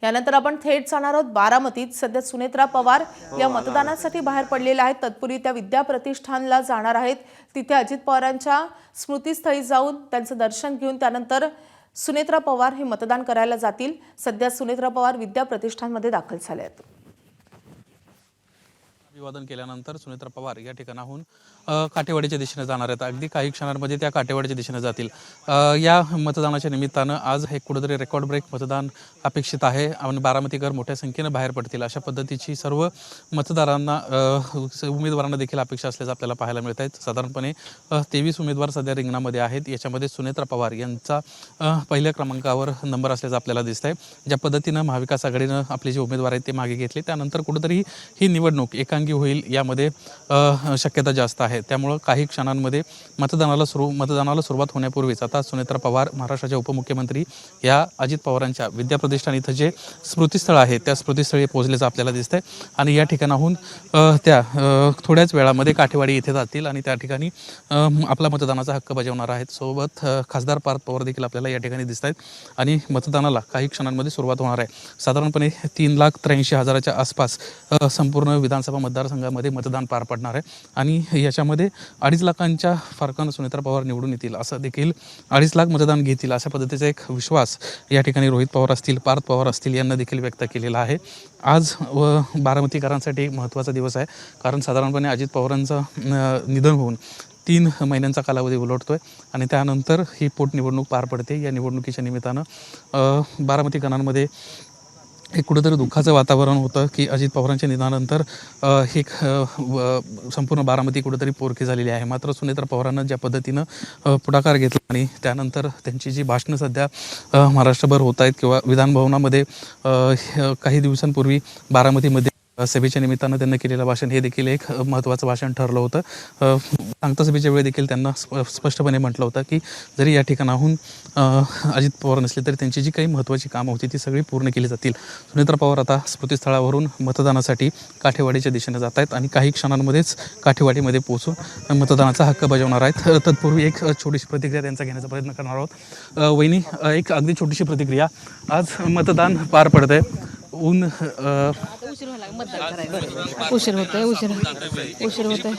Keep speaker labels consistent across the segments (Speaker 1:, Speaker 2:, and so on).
Speaker 1: यानंतर आपण थेट जाणार आहोत बारामतीत। सध्या सुनेत्रा पवार या मतदानासाठी बाहेर पडलेल्या आहेत। तत्पूर्वी त्या विद्या प्रतिष्ठानला जाणार आहेत। तिथे अजित पवारांच्या स्मृतीस्थळी जाऊन त्यांचं दर्शन घेऊन त्यानंतर सुनेत्रा पवार हे मतदान करायला जातील। सध्या सुनेत्रा पवार विद्या प्रतिष्ठानमध्ये दाखल झाले आहेत।
Speaker 2: अभिवादन केल्यानंतर सुनेत्रा पवार या ठिकाणाहून काटेवाडीच्या दिशेने जाणार आहेत। अगदी काही क्षणांमध्ये त्या काटेवाडीच्या दिशेने जातील। या मतदानाच्या निमित्तानं आज हे कुठेतरी रेकॉर्ड ब्रेक मतदान अपेक्षित आहे आणि बारामतीकर मोठ्या संख्येने बाहेर पडतील अशा पद्धतीची सर्व मतदारांना उमेदवारांना देखील अपेक्षा असल्याचं आपल्याला पाहायला मिळत आहे। साधारणपणे 23 उमेदवार सध्या रिंगणामध्ये आहेत। याच्यामध्ये सुनेत्रा पवार यांचा पहिल्या क्रमांकावर नंबर असल्याचं आपल्याला दिसत आहे। ज्या पद्धतीनं महाविकास आघाडीनं आपले जे उमेदवार आहेत ते मागे घेतले त्यानंतर कुठेतरी ही निवडणूक एकांगी होईल यामध्ये शक्यता जास्त आहे। त्यामुळे काही क्षणांमध्ये मतदानाला सुरुवात होण्यापूर्वीच आता सुनेत्रा पवार महाराष्ट्राचे उपमुख्यमंत्री या अजित पवारांच्या विद्या प्रतिष्ठान इथं जे स्मृतीस्थळ आहे त्या स्मृतीस्थळी पोहोचल्याचं आपल्याला दिसतंय आणि या ठिकाणाहून त्या थोड्याच वेळामध्ये काठेवाडी इथे जातील आणि त्या ठिकाणी आपला मतदानाचा हक्क बजावणार आहेत। सोबत खासदार पार्थ पवार देखील आपल्याला या ठिकाणी दिसत आहेत आणि मतदानाला काही क्षणांमध्ये सुरुवात होणार आहे। साधारणपणे 3,83,000च्या आसपास संपूर्ण विधानसभा मतदारसंघामध्ये मतदान पार पडणार आहे आणि याच्यामध्ये 2.5 लाखांच्या फरकानं सुनेत्रा पवार निवडून येतील असं देखील 2.5 लाख मतदान घेतील अशा पद्धतीचा एक विश्वास या ठिकाणी रोहित पवार असतील पार्थ पवार असतील यांना देखील व्यक्त केलेला आहे। आज बारामतीकरांसाठी महत्त्वाचा दिवस आहे कारण साधारणपणे अजित पवारांचं निधन होऊन 3 महिन्यांचा कालावधी उलटतोय आणि त्यानंतर ही पोटनिवडणूक पार पडते। या निवडणुकीच्या निमित्तानं बारामतीकरांमध्ये एक कुठेतरी दुःखाचं वातावरण होतं की अजित पवारांच्या निधनानंतर हे संपूर्ण बारामती कुठेतरी पोरकी झालेली आहे। मात्र सुनेत्रा पवारांना ज्या पद्धतीनं पुढाकार घेतला आणि त्यानंतर त्यांची जी भाषणं सध्या महाराष्ट्रभर होत आहेत किंवा विधानभवनामध्ये काही दिवसांपूर्वी बारामतीमध्ये सभेच्या निमित्तानं त्यांनी केलेलं भाषण हे देखील एक महत्त्वाचं भाषण ठरलं होतं। सांगता सभेच्या वेळी देखील त्यांना स्पष्टपणे म्हटलं होतं की जरी या ठिकाणाहून अजित पवार नसले तरी त्यांची जी काही महत्त्वाची कामं होती ती सगळी पूर्ण केली जातील। सुनेत्रा पवार आता स्मृतीस्थळावरून मतदानासाठी काठेवाडीच्या दिशेने जात आहेत आणि काही क्षणांमध्येच काठेवाडीमध्ये पोहोचून मतदानाचा हक्क बजावणार आहेत। तत्पूर्वी एक छोटीशी प्रतिक्रिया त्यांचा घेण्याचा प्रयत्न करणार आहोत। वहिनी, एक अगदी छोटीशी प्रतिक्रिया, आज मतदान पार पडत आहे, ऊन
Speaker 3: उशीर होतोय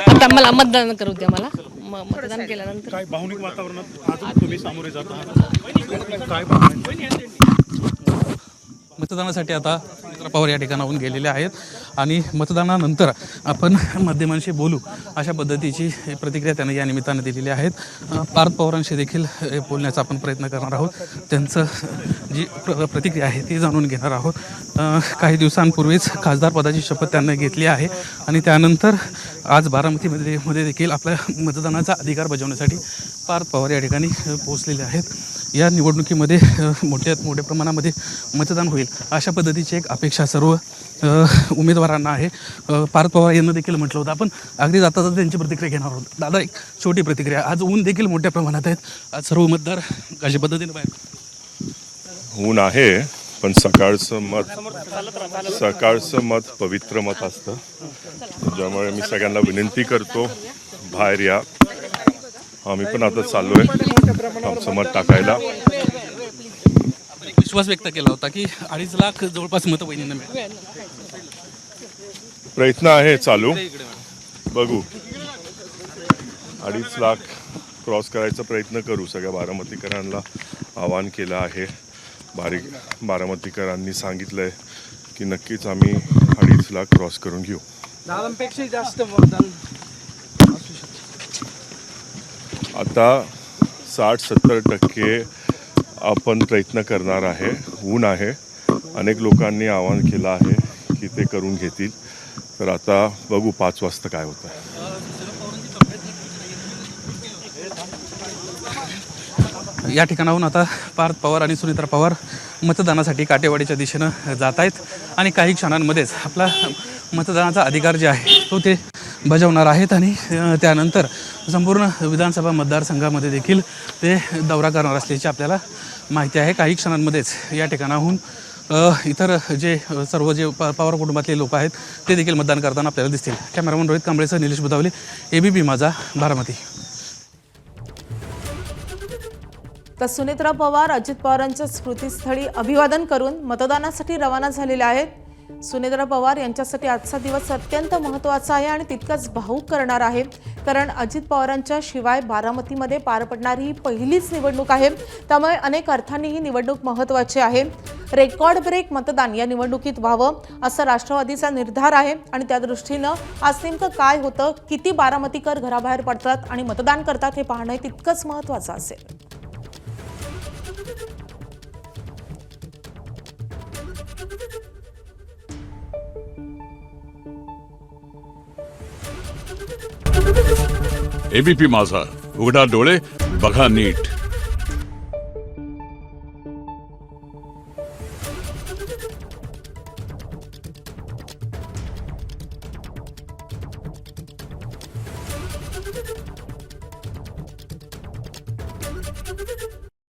Speaker 3: आता मला मतदान करू द्या। मला मतदान केल्यानंतर
Speaker 4: काय भावनिक वातावरणात अजून तुम्ही सामोरे जात आहात, काय भावना?
Speaker 2: मतदानासाठी आता सुनेत्रा पवार या ठिकाणाहून गेलेले आहेत आणि मतदानानंतर आपण माध्यमांशी बोलू अशा पद्धतीची प्रतिक्रिया त्यांनी या निमित्तानं दिलेली आहेत। पार्थ पवारांशी देखील बोलण्याचा आपण प्रयत्न करणार आहोत, त्यांचं जी प्रतिक्रिया आहे ती जाणून घेणार आहोत। काही दिवसांपूर्वीच खासदार पदाची शपथ त्यांनी घेतली आहे आणि त्यानंतर आज बारामतीमध्ये देखील आपल्या मतदानाचा अधिकार बजावण्यासाठी पार्थ पवार या ठिकाणी पोहोचलेले आहेत। या निवडणुकीमध्ये मोठ्या प्रमाणामध्ये मतदान होईल अशा पद्धतीची एक अपेक्षा सर्व उमेदवारांना आहे। पार्थ पवार यांना देखील म्हटलं होतं, आपण अगदी जाता त्यांची प्रतिक्रिया घेणार आहोत। दादा, एक छोटी प्रतिक्रिया, आज ऊन देखील मोठ्या प्रमाणात आहेत, आज सर्व मतदार अशा पद्धतीने बाहेर
Speaker 5: ऊन आहे पण सकाळचं मत पवित्र मत असतं, त्याच्यामुळे मी सगळ्यांना विनंती करतो बाहेर या। आम्ही पण आता चाललोय आमचं मत टाकायला।
Speaker 2: विश्वास व्यक्त केला होता की 2.5 लाख जवळपास मतं वहिनींना मिळेल,
Speaker 5: प्रयत्न आहे चालू, बघू 2.5 लाख क्रॉस करायचा प्रयत्न करू। सगळ्या बारामतीकरांना आवाहन केलं आहे, बारामतीकरांनी सांगितलंय की नक्कीच आम्ही 2.5 लाख क्रॉस करून घेऊ।
Speaker 4: दादांपेक्षा जास्त मतदान
Speaker 5: आता 60-70% आपण प्रयत्न करणार आहे। ऊन आहे, अनेक लोकांनी आवाहन केलं आहे की ते करून घेतील, तर आता बघू 5 वाजता काय होतं।
Speaker 2: या ठिकाणाहून आता पार्थ पवार आणि सुनेत्रा पवार मतदानासाठी काटेवाडीच्या दिशेनं जात आहेत आणि काही क्षणांमध्येच आपला मतदानाचा अधिकार जे आहे तो ते बजावणार आहेत आणि त्यानंतर संपूर्ण विधानसभा मतदारसंघामध्ये देखील ते दौरा करणार असल्याची आपल्याला माहिती आहे। काही क्षणांमध्येच या ठिकाणाहून इतर जे सर्व जे पवार कुटुंबातले लोक आहेत ते देखील मतदान करताना आपल्याला दिसतील। कॅमेरामन रोहित कांबळेसह निलेश बुधावले, ABP माझा, बारामती।
Speaker 1: तर सुनेत्रा पवार अजित पवारांच्या स्मृतीस्थळी अभिवादन करून मतदानासाठी रवाना झालेल्या आहेत. सुनेत्रा पवार यांच्यासाठी आजचा दिवस अत्यंत महत्त्वाचा आहे आणि तितकाच भावूक करणार आहे, कारण अजित पवारांच्या शिवाय बारामतीमध्ये पार पडणारी ही पहिलीच निवडणूक आहे. त्यामुळे अनेक अर्थांनी ही निवडणूक महत्त्वाची आहे. रेकॉर्ड ब्रेक मतदान या निवडणुकीत व्हावं असा राष्ट्रवादीचा निर्धार आहे आणि त्या दृष्टीनं आज नेमकं काय होतं, किती बारामतीकर घराबाहेर पडतात आणि मतदान करतात हे पाहणं तितकंच महत्त्वाचं असेल.
Speaker 6: एबीपी माझा, उघडा डोळे बघा नीट.